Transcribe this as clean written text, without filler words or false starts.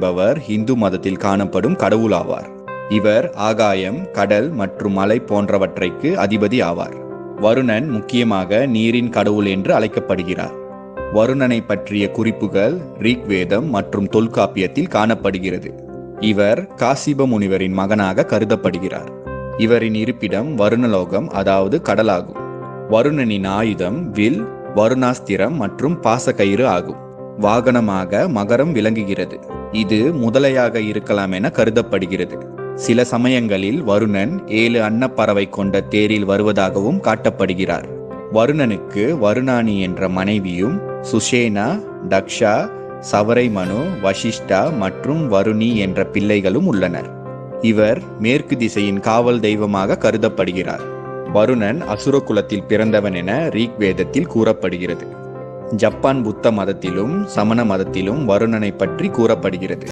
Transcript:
என்பவர் இந்து மதத்தில் காணப்படும் கடவுள் ஆவார். இவர் ஆகாயம், கடல் மற்றும் மலை போன்றவற்றைக்கு அதிபதி ஆவார். வருணன் முக்கியமாக நீரின் கடவுள் என்று அழைக்கப்படுகிறார். வருணனை பற்றிய குறிப்புகள் ரிக்வேதம் மற்றும் தொல்காப்பியத்தில் காணப்படுகிறது. இவர் காசிப முனிவரின் மகனாக கருதப்படுகிறார். இவரின் இருப்பிடம் வருணலோகம், அதாவது கடலாகும். வருணனின் ஆயுதம் வில், வருணாஸ்திரம் மற்றும் பாசக்கயிறு ஆகும். வாகனமாக மகரம் விளங்குகிறது. இது முதலையாக இருக்கலாம் என கருதப்படுகிறது. சில சமயங்களில் வருணன் 7 அன்னப்பறவை கொண்ட தேரில் வருவதாகவும் காட்டப்படுகிறார். வருணனுக்கு வருணானி என்ற மனைவியும் சுஷேனா, தக்ஷா, சவரைமனு, வசிஷ்டா மற்றும் வருணி என்ற பிள்ளைகளும் உள்ளனர். இவர் மேற்கு திசையின் காவல் தெய்வமாக கருதப்படுகிறார். வருணன் அசுர குலத்தில் பிறந்தவன் என ரிக்வேதத்தில் கூறப்படுகிறது. ஜப்பான் புத்த மதத்திலும் சமண மதத்திலும் வருணனை பற்றி கூறப்படுகிறது.